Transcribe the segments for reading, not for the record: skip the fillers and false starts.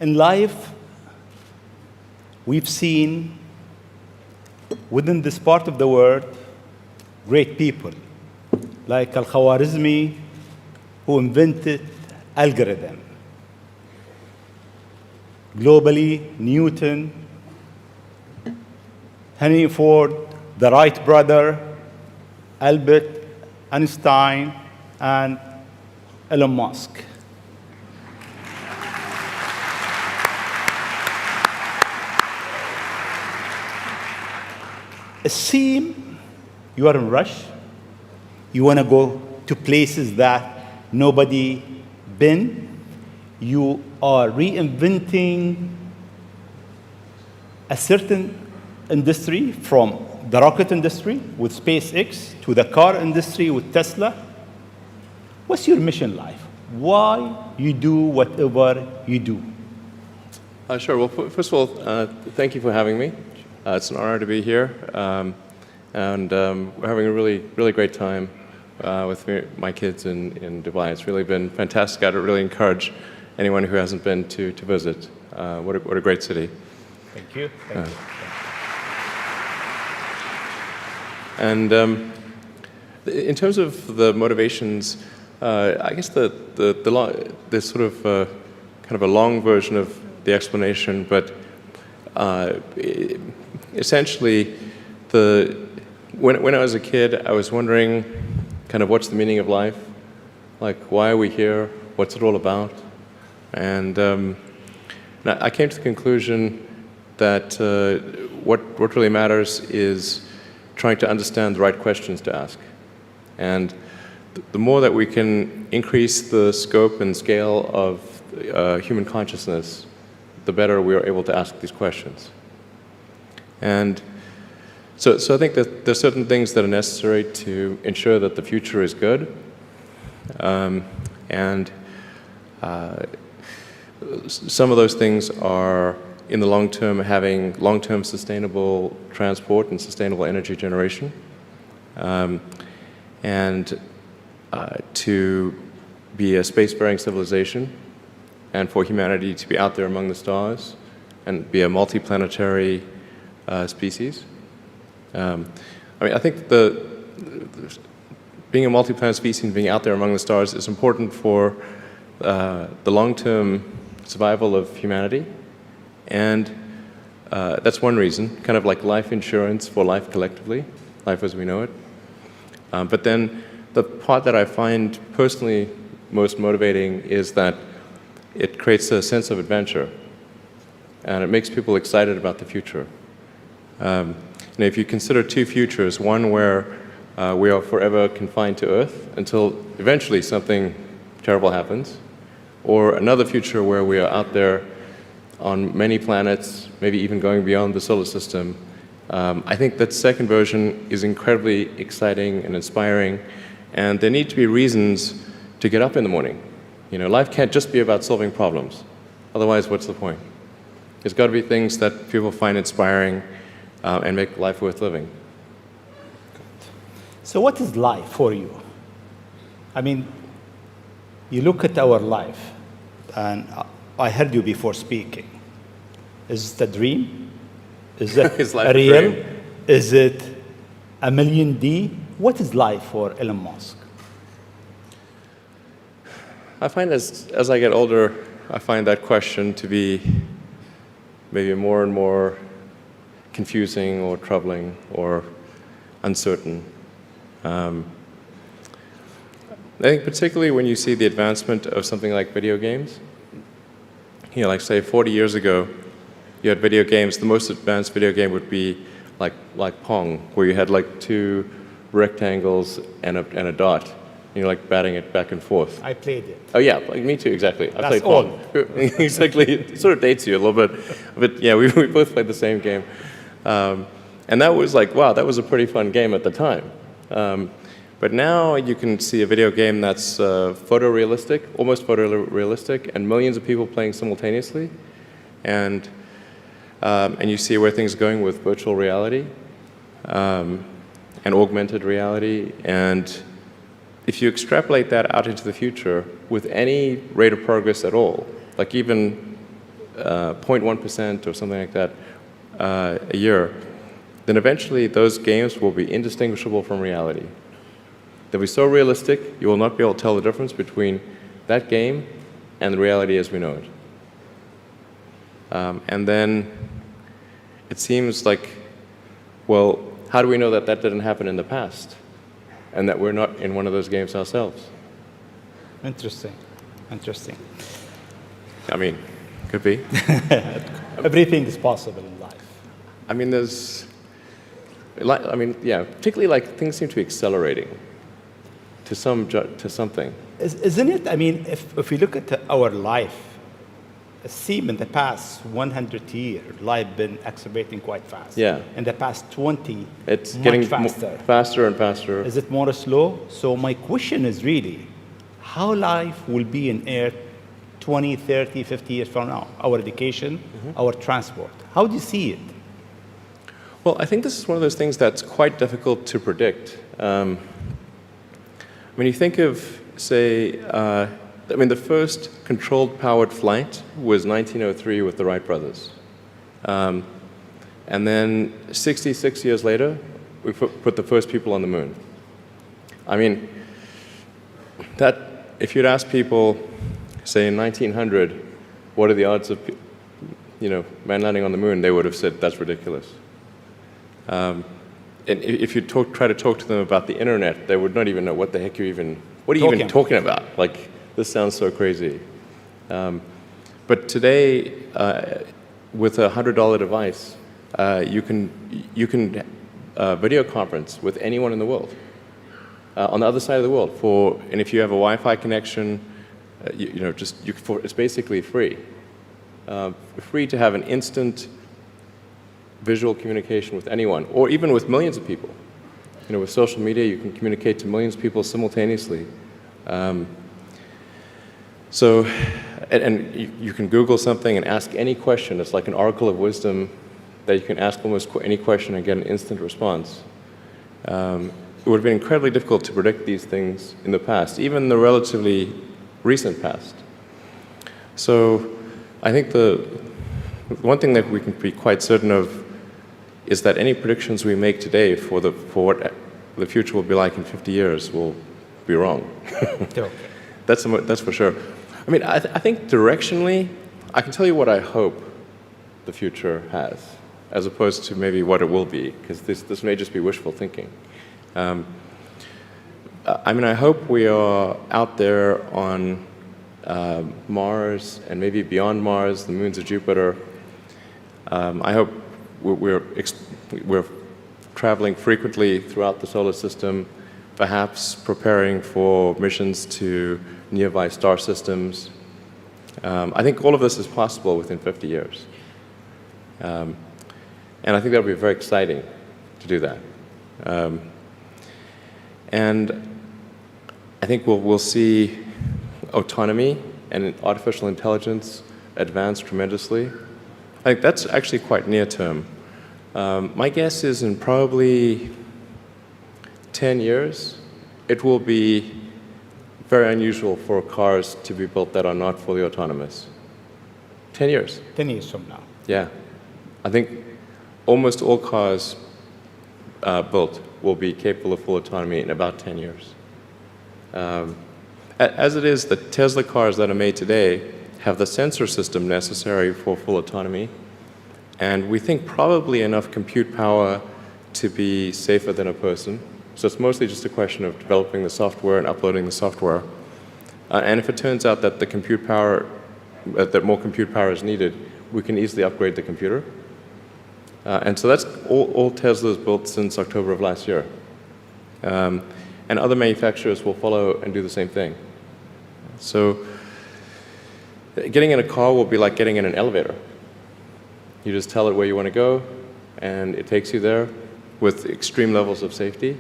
In life, we've seen within this part of the world great people like Al-Khwarizmi, who invented algorithm. Globally, Newton, Henry Ford, the Wright brother, Albert Einstein, and Elon Musk. It seems you are in a rush. You want to go to places that nobody been. You are reinventing a certain industry, from the rocket industry with SpaceX to the car industry with Tesla. What's your mission in life? Why you do whatever you do? Sure. Well, first of all, thank you for having me. It's an honor to be here, and we're having a really great time with my kids in Dubai. It's really been fantastic. I'd really encourage anyone who hasn't been to visit. What a great city. Thank you. Thank you. And in terms of the motivations, I guess the sort of kind of a long version of the explanation, but essentially, when I was a kid, I was wondering kind of what's the meaning of life, like why are we here, what's it all about, and I came to the conclusion that what really matters is trying to understand the right questions to ask. And the more that we can increase the scope and scale of human consciousness, the better we are able to ask these questions. And so I think that there's certain things that are necessary to ensure that the future is good. And some of those things are, in the long term, having long-term sustainable transport and sustainable energy generation, and to be a spacefaring civilization, and for humanity to be out there among the stars and be a multiplanetary species. I mean, I think being a multiplanetary species and being out there among the stars is important for the long-term survival of humanity. And that's one reason, kind of like life insurance for life collectively, life as we know it. But then the part that I find personally most motivating is that it creates a sense of adventure, and it makes people excited about the future. And if you consider two futures, one where we are forever confined to Earth until eventually something terrible happens, or another future where we are out there on many planets, maybe even going beyond the solar system, I think that second version is incredibly exciting and inspiring, and there need to be reasons to get up in the morning. You know, life can't just be about solving problems. Otherwise, what's the point? There's got to be things that people find inspiring and make life worth living. So what is life for you? I mean, you look at our life, and I heard you before speaking. Is it a dream? Is it Is life a a real? dream? Is it a million D? What is life for Elon Musk? I find as I get older, I find that question to be maybe more and more confusing or troubling or uncertain. I think particularly when you see the advancement of something like video games, you know, like say 40 years ago, you had video games, the most advanced video game would be like Pong, where you had like two rectangles and a dot. You're like batting it back and forth. I played it. Oh yeah, like me too, exactly. I That's played Pong. Exactly, it sort of dates you a little bit. But yeah, we both played the same game. And that was like, wow, that was a pretty fun game at the time. But now you can see a video game that's photorealistic, almost photorealistic, and millions of people playing simultaneously. And you see where things are going with virtual reality and augmented reality. And if you extrapolate that out into the future with any rate of progress at all, like even 0.1% or something like that a year, then eventually those games will be indistinguishable from reality. They'll be so realistic, you will not be able to tell the difference between that game and the reality as we know it. And then it seems like, well, how do we know that that didn't happen in the past and that we're not in one of those games ourselves? Interesting. Interesting. I mean, could be. Everything is possible in life. I mean, yeah, particularly like things seem to be accelerating to something. Isn't it? I mean, if we look at our life, it seems in the past 100 years, life been accelerating quite fast. Yeah. In the past 20, It's much getting faster. Faster and faster. Is it more slow? So my question is really, how life will be in Earth 20, 30, 50 years from now? Our education, our transport. How do you see it? Well, I think this is one of those things that's quite difficult to predict. When you think of, say, the first controlled powered flight was 1903 with the Wright brothers. And then 66 years later, we put the first people on the moon. I mean, if you'd ask people, say in 1900, what are the odds of, man landing on the moon, they would have said that's ridiculous. And if you try to talk to them about the internet, they would not even know what the heck what are you even talking about? Like, this sounds so crazy. But today, with a $100 device, you can video conference with anyone in the world, on the other side of the world. And if you have a Wi-Fi connection, it's basically free. Free to have an instant visual communication with anyone, or even with millions of people. With social media, you can communicate to millions of people simultaneously. You can Google something and ask any question. It's like an oracle of wisdom that you can ask almost any question and get an instant response. It would have been incredibly difficult to predict these things in the past, even the relatively recent past. So I think the one thing that we can be quite certain of is that any predictions we make today for what the future will be like in 50 years will be wrong. That's for sure. I mean, I think directionally, I can tell you what I hope the future has, as opposed to maybe what it will be, because this may just be wishful thinking. I hope we are out there on Mars and maybe beyond Mars, the moons of Jupiter. I hope we're traveling frequently throughout the solar system, perhaps preparing for missions to nearby star systems. I think all of this is possible within 50 years. And I think that would be very exciting to do that. And I think we'll see autonomy and artificial intelligence advance tremendously. I think that's actually quite near term. My guess is in probably 10 years, it will be very unusual for cars to be built that are not fully autonomous. 10 years. 10 years from now. Yeah. I think almost all cars built will be capable of full autonomy in about 10 years. As it is, the Tesla cars that are made today have the sensor system necessary for full autonomy, and we think probably enough compute power to be safer than a person. So it's mostly just a question of developing the software and uploading the software. And if it turns out that that more compute power is needed, we can easily upgrade the computer. And so that's all Tesla's built since October of last year. And other manufacturers will follow and do the same thing. So getting in a car will be like getting in an elevator. You just tell it where you want to go, and it takes you there with extreme levels of safety.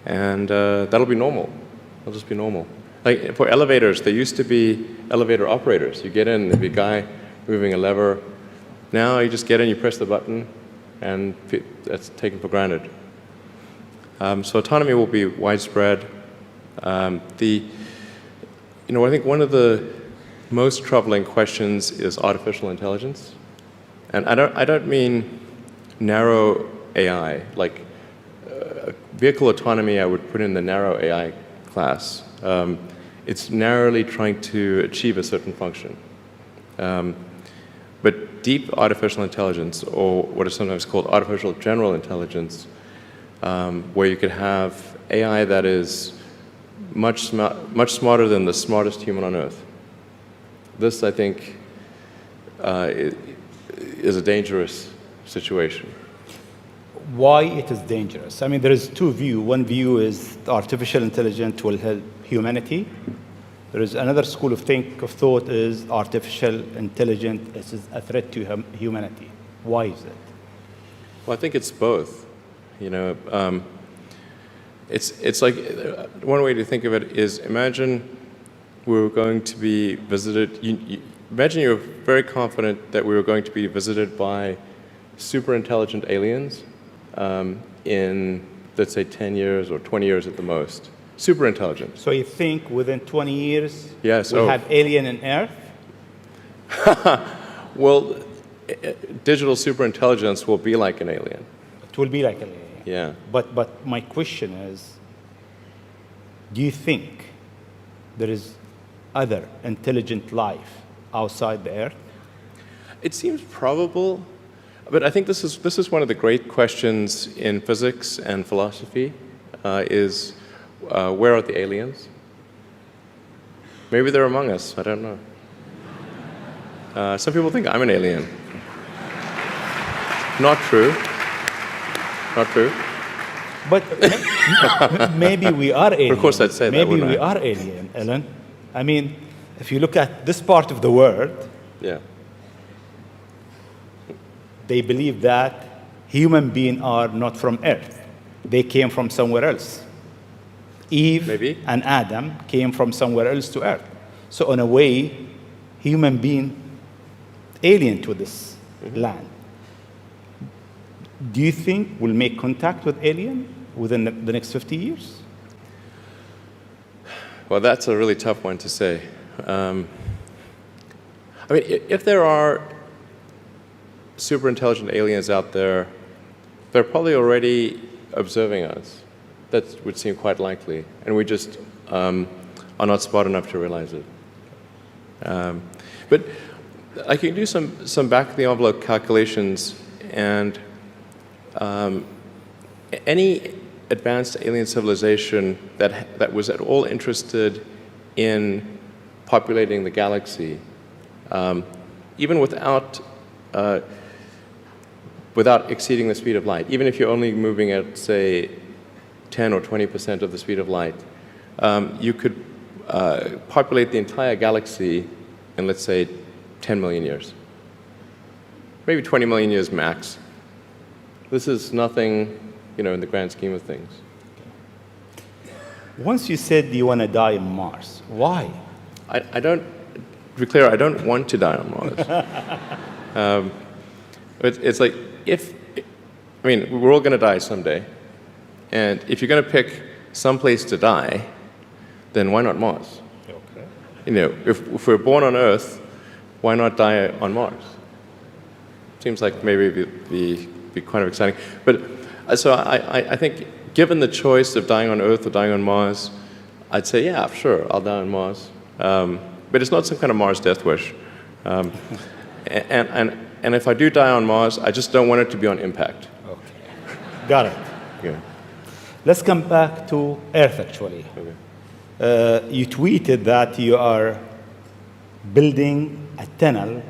And that'll be normal. It'll just be normal. Like for elevators, there used to be elevator operators. You get in, there'd be a guy moving a lever. Now you just get in, you press the button, and that's taken for granted. So autonomy will be widespread. I think one of the most troubling questions is artificial intelligence. And I don't mean narrow AI, like vehicle autonomy I would put in the narrow AI class. It's narrowly trying to achieve a certain function. But deep artificial intelligence, or what is sometimes called artificial general intelligence, where you could have AI that is much smarter than the smartest human on Earth. This, I think, is a dangerous situation. Why it is dangerous? I mean, there is two views. One view is artificial intelligence will help humanity. There is another school of thought is artificial intelligence is a threat to humanity. Why is it? Well, I think it's both. You know, it's like one way to think of it is imagine we were going to be visited. Imagine you were very confident that we were going to be visited by super intelligent aliens in, let's say, 10 years or 20 years at the most. Super intelligent. So you think within 20 years yes, we'll have alien in Earth? Well, digital superintelligence will be like an alien. It will be like an alien. Yeah. But my question is, do you think there is other intelligent life outside the Earth? It seems probable, but I think this is one of the great questions in physics and philosophy, is where are the aliens? Maybe they're among us, I don't know. Some people think I'm an alien. Not true. Not true. But maybe we are alien. Of course I'd say that, maybe wouldn't we I? are alien, Elon. I mean, if you look at this part of the world, Yeah. they believe that human beings are not from Earth. They came from somewhere else. Eve Maybe. and Adam came from somewhere else to Earth. So in a way, human being alien to this land. Do you think we'll make contact with alien within the next 50 years? Well, that's a really tough one to say. I mean, if there are super intelligent aliens out there, they're probably already observing us. That would seem quite likely, and we just are not smart enough to realize it. But I can do some back-of-the-envelope calculations, and any advanced alien civilization that was at all interested in populating the galaxy, even without exceeding the speed of light, even if you're only moving at, say, 10 or 20% of the speed of light, you could populate the entire galaxy in, let's say, 10 million years. Maybe 20 million years max. This is nothing, you know, in the grand scheme of things. Once you said you want to die on Mars, why? I don't, to be clear, I don't want to die on Mars. But it's like, I mean, we're all going to die someday. And if you're going to pick some place to die, then why not Mars? Okay. You know, if we're born on Earth, why not die on Mars? Seems like maybe it'd be kind of exciting. But so I think, given the choice of dying on Earth or dying on Mars, I'd say, yeah, sure, I'll die on Mars. But it's not some kind of Mars death wish. And if I do die on Mars, I just don't want it to be on impact. Okay. Got it. Yeah. Let's come back to Earth, actually. Okay. You tweeted that you are building a tunnel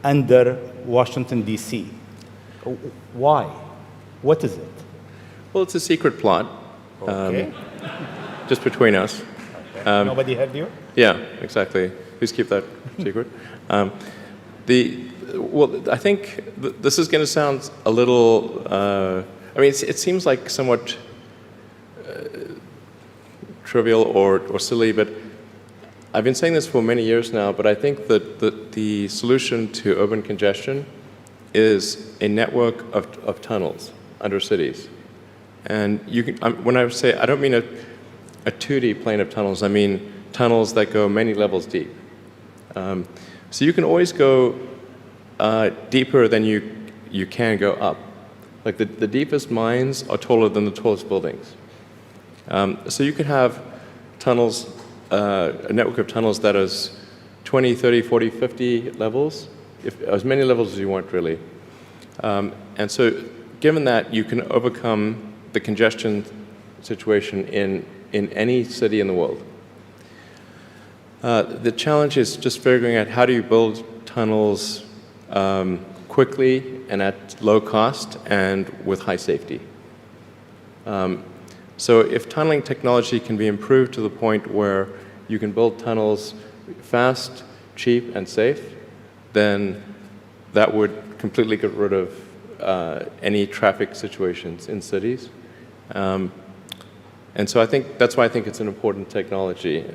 under Washington, D.C. Why? What is it? Well, it's a secret plot. Okay. Just between us. Okay. Nobody heard you? Yeah, exactly. Please keep that secret. Well, I think this is going to sound a little. I mean, it seems like somewhat trivial or silly, but I've been saying this for many years now. But I think that the solution to urban congestion is a network of tunnels under cities. And you can, when I say, I don't mean a 2D plane of tunnels. I mean tunnels that go many levels deep. So you can always go deeper than you can go up. Like the deepest mines are taller than the tallest buildings. So you could have tunnels, a network of tunnels that is 20, 30, 40, 50 levels, as many levels as you want, really. And so given that, you can overcome the congestion situation in any city in the world. The challenge is just figuring out how do you build tunnels quickly and at low cost and with high safety. So if tunneling technology can be improved to the point where you can build tunnels fast, cheap, and safe, then that would completely get rid of any traffic situations in cities. And so I think that's why I think it's an important technology.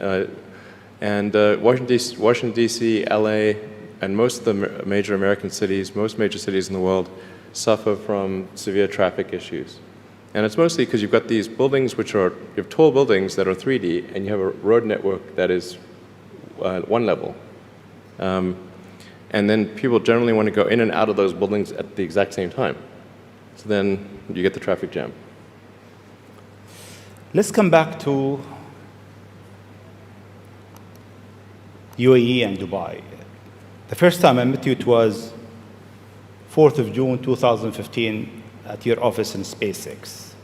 Washington, D.C., L.A., and most of the major American cities, most major cities in the world, suffer from severe traffic issues. And it's mostly because you've got these buildings which are, you have tall buildings that are 3D, and you have a road network that is one level. And then people generally want to go in and out of those buildings at the exact same time. So then you get the traffic jam. Let's come back to UAE and Dubai. The first time I met you, it was 4th of June, 2015, at your office in SpaceX.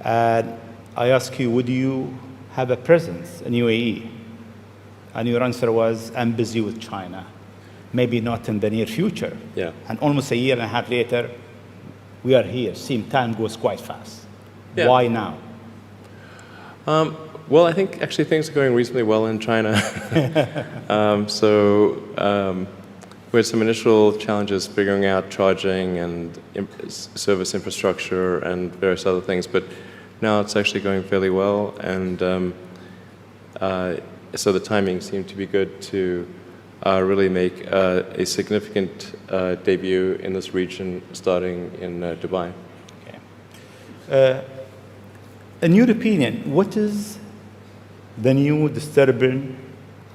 And I asked you, would you have a presence in UAE? And your answer was, I'm busy with China. Maybe not in the near future. Yeah. And almost a year and a half later, we are here. Seems time goes quite fast. Yeah. Why now? Well, I think actually things are going reasonably well in China. We had some initial challenges figuring out charging and service infrastructure and various other things, but now it's actually going fairly well, and so the timing seemed to be good to really make a significant debut in this region, starting in Dubai. Okay. In your opinion, what is the new disturbing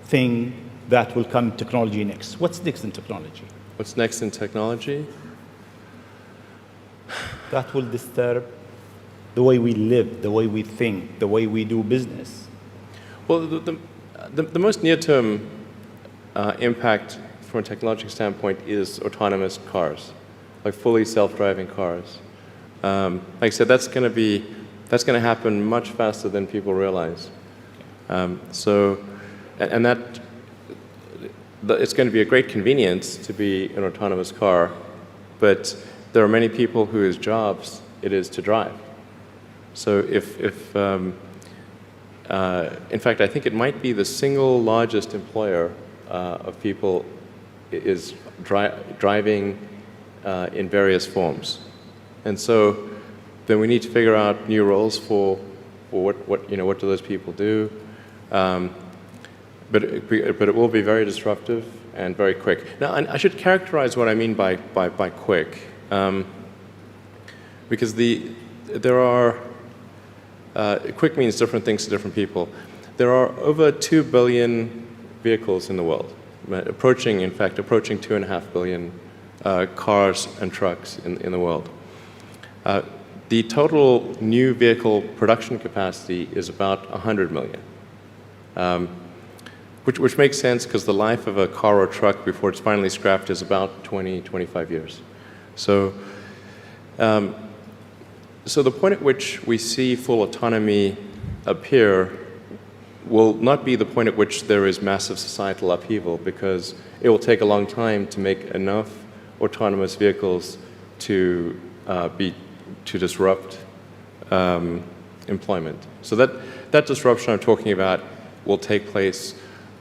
thing that will come in technology next? What's next in technology? What's next in technology? That will disturb the way we live, the way we think, the way we do business. Well, the most near-term impact from a technological standpoint is autonomous cars, like fully self-driving cars. Like I said, that's going to happen much faster than people realize. It's going to be a great convenience to be an autonomous car, but there are many people whose jobs it is to drive. So in fact, I think it might be the single largest employer of people is driving in various forms. And so then we need to figure out new roles for what do those people do. But it will be very disruptive and very quick. Now, I should characterize what I mean by quick, because there are quick means different things to different people. There are over 2 billion vehicles in the world, approaching 2.5 billion cars and trucks in the world. The total new vehicle production capacity is about 100 million. Which makes sense because the life of a car or truck before it's finally scrapped is about 20, 25 years. So the point at which we see full autonomy appear will not be the point at which there is massive societal upheaval, because it will take a long time to make enough autonomous vehicles to disrupt employment. So that disruption I'm talking about will take place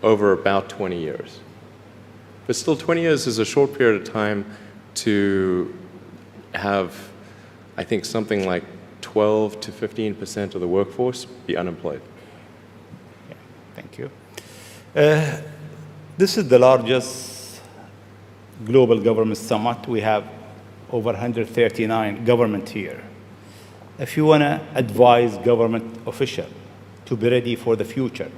over about 20 years. But still, 20 years is a short period of time to have, I think, something like 12 to 15% of the workforce be unemployed. Yeah, thank you. This is the largest global government summit. We have over 139 government here. If you want to advise government officials to be ready for the future,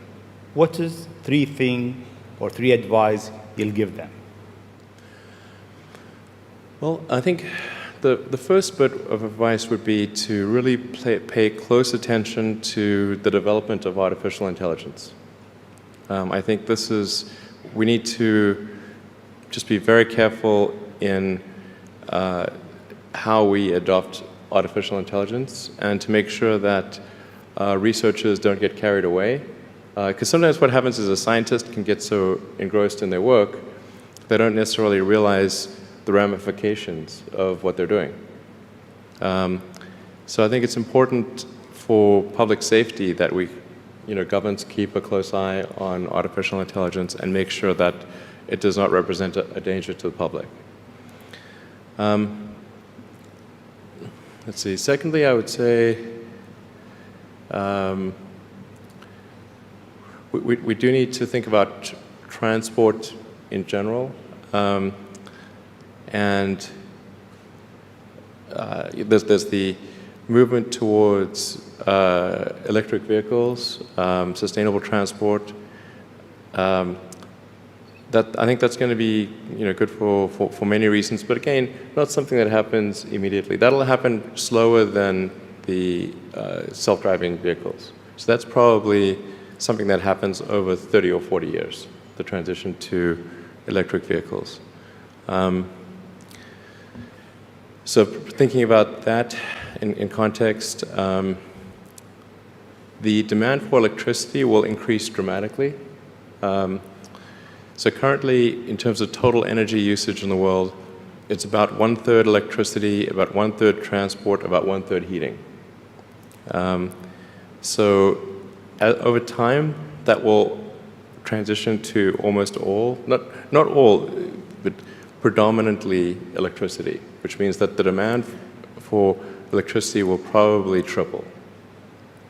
what is 3 things or 3 advice you'll give them? Well, I think the first bit of advice would be to really pay close attention to the development of artificial intelligence. I think we need to just be very careful in how we adopt artificial intelligence and to make sure that researchers don't get carried away. Because sometimes what happens is a scientist can get so engrossed in their work, they don't necessarily realize the ramifications of what they're doing. So I think it's important for public safety that governments keep a close eye on artificial intelligence and make sure that it does not represent a danger to the public. Let's see. Secondly, I would say we do need to think about transport in general. And there's the movement towards electric vehicles, sustainable transport. I think that's going to be good for many reasons, but again, not something that happens immediately. That'll happen slower than the self-driving vehicles. So that's probably something that happens over 30 or 40 years, the transition to electric vehicles. So thinking about that in context, the demand for electricity will increase dramatically. So currently, in terms of total energy usage in the world, it's about 1/3 electricity, about 1/3 transport, about 1/3 heating. So over time, that will transition to almost all, not all, but predominantly electricity, which means that the demand for electricity will probably triple.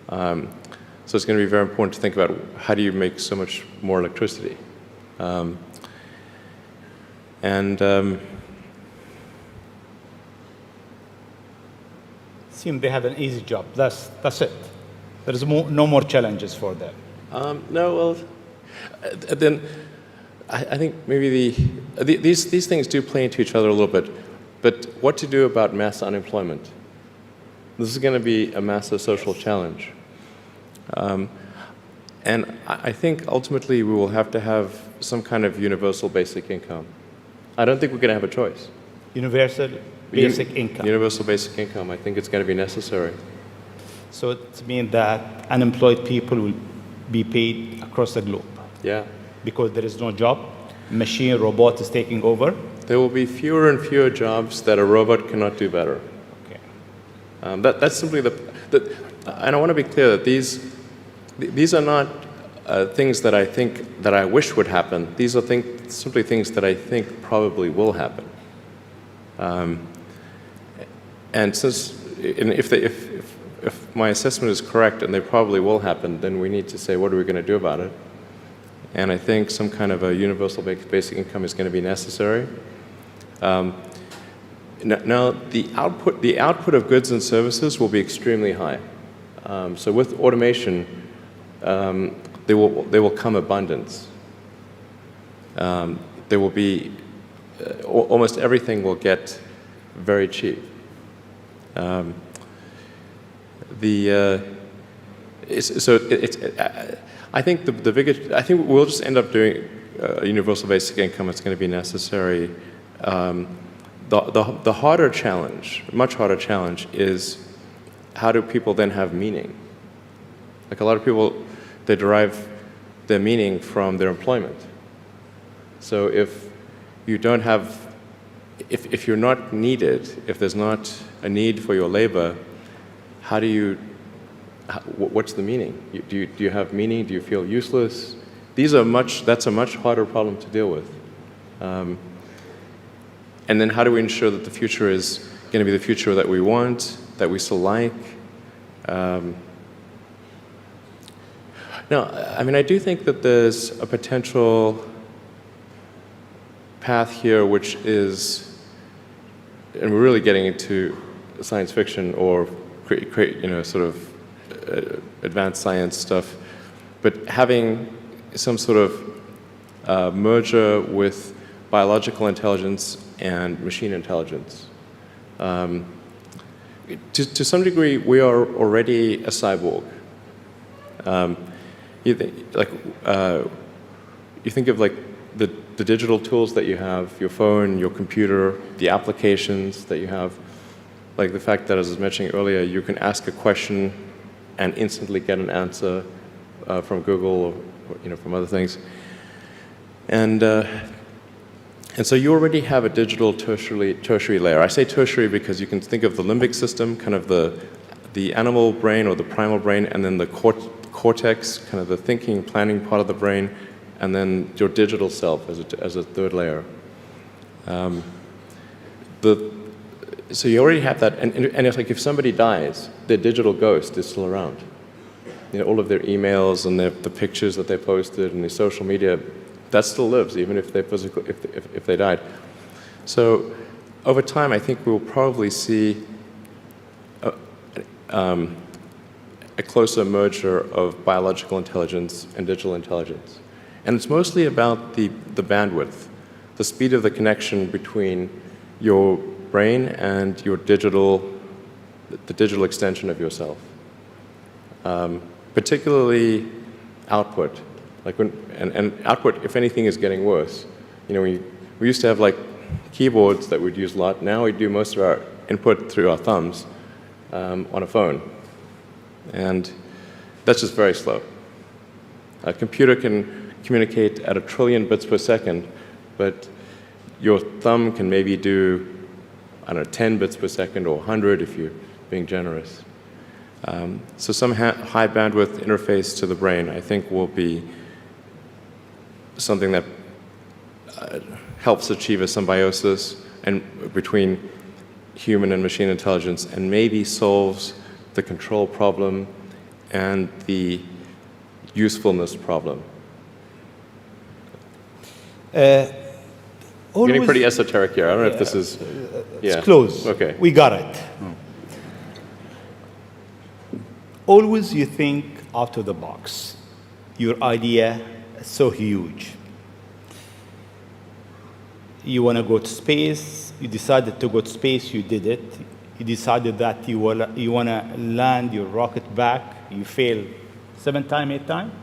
So it's going to be very important to think about how do you make so much more electricity. Seem they have an easy job. That's it. There is no more challenges for them. No, well, then I think maybe these things do play into each other a little bit. But what to do about mass unemployment? This is going to be a massive social challenge. And I think ultimately we will have to have some kind of universal basic income. I don't think we're going to have a choice. Universal basic income. Universal basic income. I think it's going to be necessary. So it means that unemployed people will be paid across the globe. Yeah. Because there is no job, robot is taking over. There will be fewer and fewer jobs that a robot cannot do better. Okay. That's simply and I want to be clear that these are not things that I think that I wish would happen. These are simply things that I think probably will happen. And if my assessment is correct and they probably will happen, then we need to say, what are we going to do about it? And I think some kind of a universal basic income is going to be necessary. Now, the output of goods and services will be extremely high. So with automation, there will come abundance. There will be almost everything will get very cheap. I think I think we'll just end up doing a universal basic income. It's going to be necessary. The harder challenge, much harder challenge, is how do people then have meaning? Like a lot of people, they derive their meaning from their employment. So if you don't have, if you're not needed, if there's not a need for your labor, how do you? What's the meaning? Do you have meaning? Do you feel useless? That's a much harder problem to deal with. And then how do we ensure that the future is going to be the future that we want, that we still like? No, I mean, I do think that there's a potential path here which is, and we're really getting into science fiction or sort of advanced science stuff, but having some sort of merger with biological intelligence and machine intelligence. To some degree, we are already a cyborg. You think of like the digital tools that you have, your phone, your computer, the applications that you have, like the fact that, as I was mentioning earlier, you can ask a question and instantly get an answer from Google or from other things. And so you already have a digital tertiary layer. I say tertiary because you can think of the limbic system, kind of the animal brain or the primal brain, and then the cortex, kind of the thinking, planning part of the brain, and then your digital self as a third layer. So you already have that, and it's like if somebody dies, their digital ghost is still around. All of their emails and the pictures that they posted and the social media, that still lives, even if they died. So over time, I think we'll probably see a closer merger of biological intelligence and digital intelligence. And it's mostly about the bandwidth, the speed of the connection between your brain and the digital extension of yourself. Particularly output. And output, if anything, is getting worse. We used to have like keyboards that we'd use a lot. Now we do most of our input through our thumbs on a phone. And that's just very slow. A computer can communicate at 1 trillion bits per second, but your thumb can maybe do, 10 bits per second or 100 if you're being generous. So some high bandwidth interface to the brain, I think, will be something that helps achieve a symbiosis between human and machine intelligence, and maybe solves the control problem and the usefulness problem. Getting pretty esoteric here. I don't know if this is... It's close. Okay. We got it. Always you think out of the box. Your idea is so huge. You want to go to space. You decided to go to space. You did it. You decided that you want to land your rocket back. You failed 7 times, 8 times.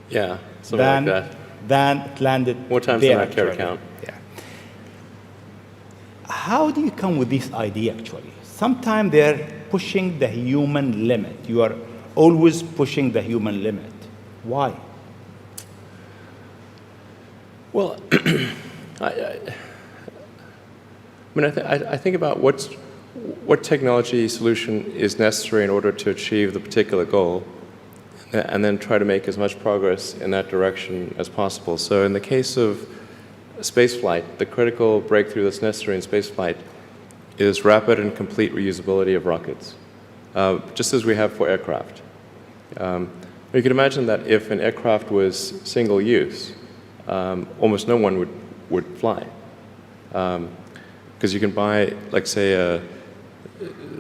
Yeah, something like that. Then it landed. More times than I care to count. Yeah. How do you come with this idea, actually? Sometimes they're pushing the human limit. You are always pushing the human limit. Why? Well, I think about what technology solution is necessary in order to achieve the particular goal, and then try to make as much progress in that direction as possible. So in the case of spaceflight, the critical breakthrough that's necessary in spaceflight is rapid and complete reusability of rockets, just as we have for aircraft. You can imagine that if an aircraft was single use, almost no one would fly. Because you can buy, like, say, a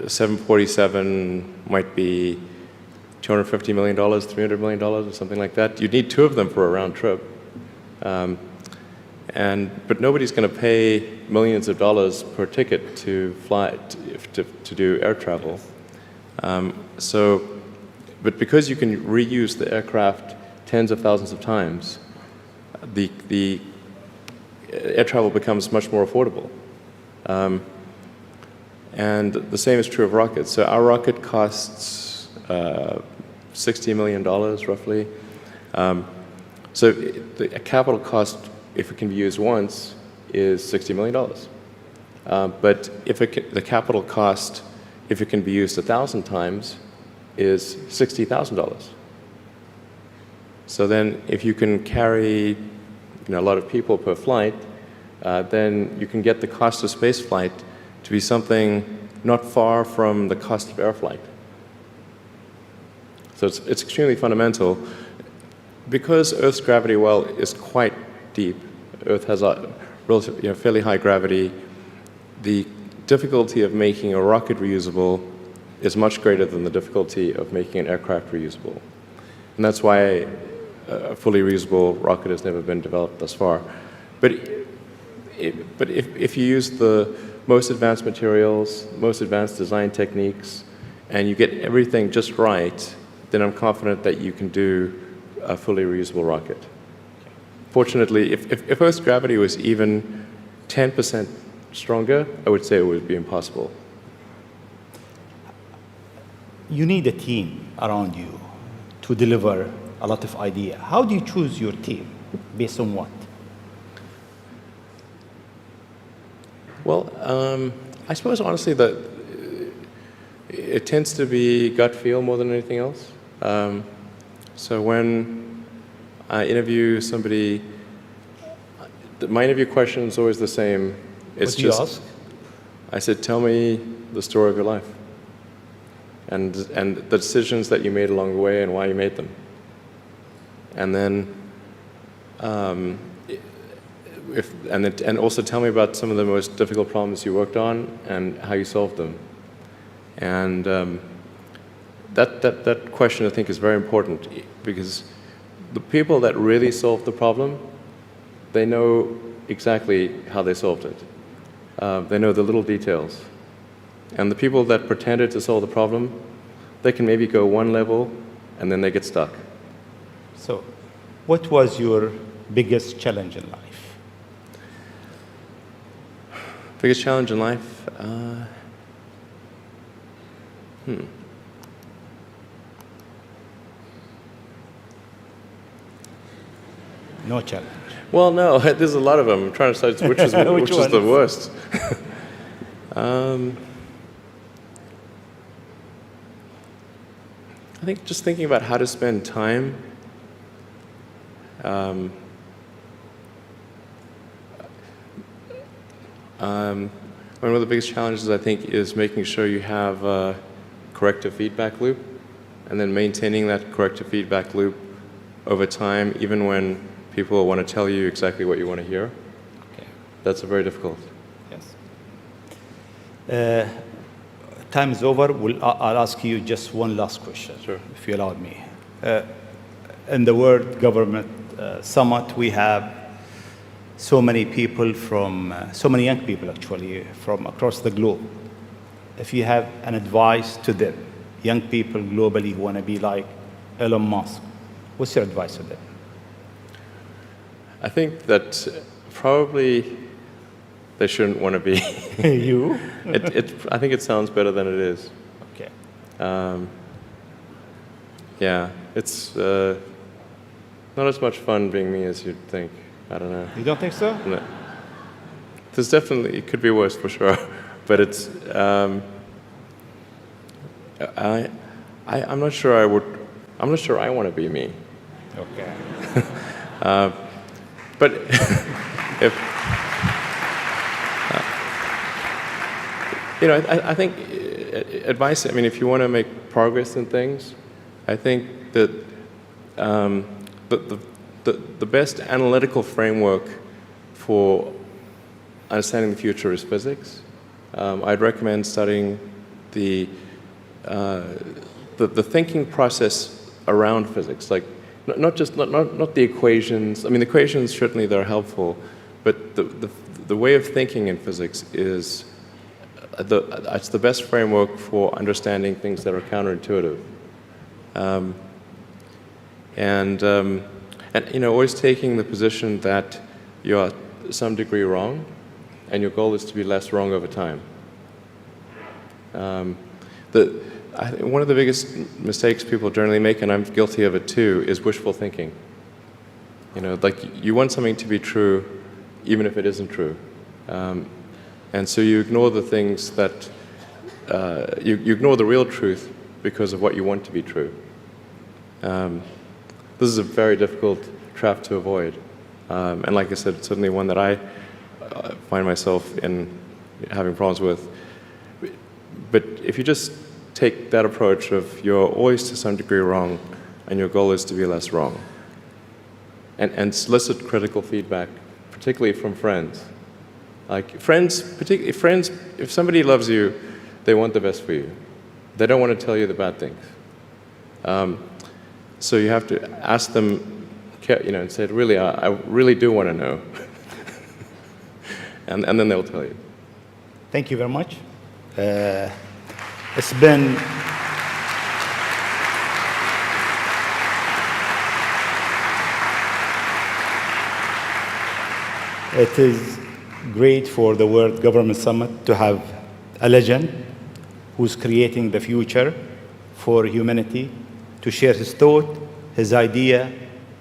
747 might be $250 million, $300 million, or something like that. You'd need 2 of them for a round trip. But nobody's going to pay millions of dollars per ticket to fly, to do air travel. But because you can reuse the aircraft tens of thousands of times, the air travel becomes much more affordable. And the same is true of rockets. So our rocket costs $60 million, roughly. So the capital cost, if it can be used once, is $60 million. But if the capital cost, if it can be used 1,000 times, is $60,000. So then if you can carry a lot of people per flight, then you can get the cost of space flight to be something not far from the cost of air flight. So it's extremely fundamental. Because Earth's gravity well is quite deep, Earth has a relatively, fairly high gravity, the difficulty of making a rocket reusable is much greater than the difficulty of making an aircraft reusable. And that's why a fully reusable rocket has never been developed thus far. But if you use the most advanced materials, most advanced design techniques, and you get everything just right, then I'm confident that you can do a fully reusable rocket. Fortunately, if Earth's gravity was even 10% stronger, I would say it would be impossible. You need a team around you to deliver a lot of idea. How do you choose your team? Based on what? Well, I suppose honestly that it tends to be gut feel more than anything else. So when I interview somebody, my interview question is always the same. It's What do you ask? I said, tell me the story of your life. And the decisions that you made along the way and why you made them. And then, and also tell me about some of the most difficult problems you worked on and how you solved them. And that question, I think, is very important because the people that really solved the problem, they know exactly how they solved it. They know the little details. And the people that pretended to solve the problem, they can maybe go one level and then they get stuck. So, what was your biggest challenge in life? Biggest challenge in life? No challenge. Well, no, there's a lot of them. I'm trying to decide which is which is the worst. I think just thinking about how to spend time. One of the biggest challenges, I think, is making sure you have a corrective feedback loop, and then maintaining that corrective feedback loop over time, even when people want to tell you exactly what you want to hear. Okay. That's very difficult. Yes. Time is over. I'll ask you just one last question, Sure. if you allow me. In the World Government Summit, we have so many people so many young people actually, from across the globe. If you have an advice to them, young people globally who want to be like Elon Musk, what's your advice to them? I think that probably they shouldn't want to be. You? I think it sounds better than it is. Okay. Yeah, it's not as much fun being me as you'd think. I don't know. You don't think so? No. There's definitely, it could be worse for sure, but it's, I'm not sure I'm not sure I want to be me. Okay. But if, I think advice, I mean, if you want to make progress in things, I think that the best analytical framework for understanding the future is physics. I'd recommend studying the thinking process around physics, like not the equations. I mean, the equations certainly they're helpful, but the way of thinking in physics is it's the best framework for understanding things that are counterintuitive. And always taking the position that you're to some degree wrong, and your goal is to be less wrong over time. One of the biggest mistakes people generally make, and I'm guilty of it too, is wishful thinking. Like you want something to be true, even if it isn't true. And so you ignore the things that, you ignore the real truth because of what you want to be true. This is a very difficult trap to avoid. And like I said, it's certainly one that I find myself in having problems with. But if you just take that approach of you're always to some degree wrong, and your goal is to be less wrong, and solicit critical feedback, particularly from friends. Like friends, particularly friends, if somebody loves you, they want the best for you. They don't want to tell you the bad things. So you have to ask them and said, really, I really do want to know. and then they'll tell you. Thank you very much. It's been it is great for the World Government Summit to have a legend who's creating the future for humanity to share his thought, his idea,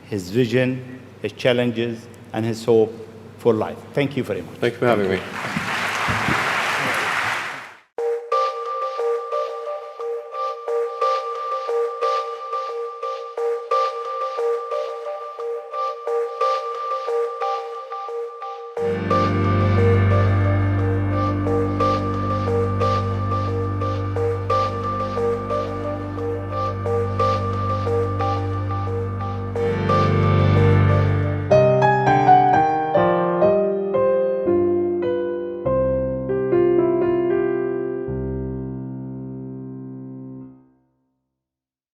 his vision, his challenges, and his hope for life. Thank you very much. Thank you for having me.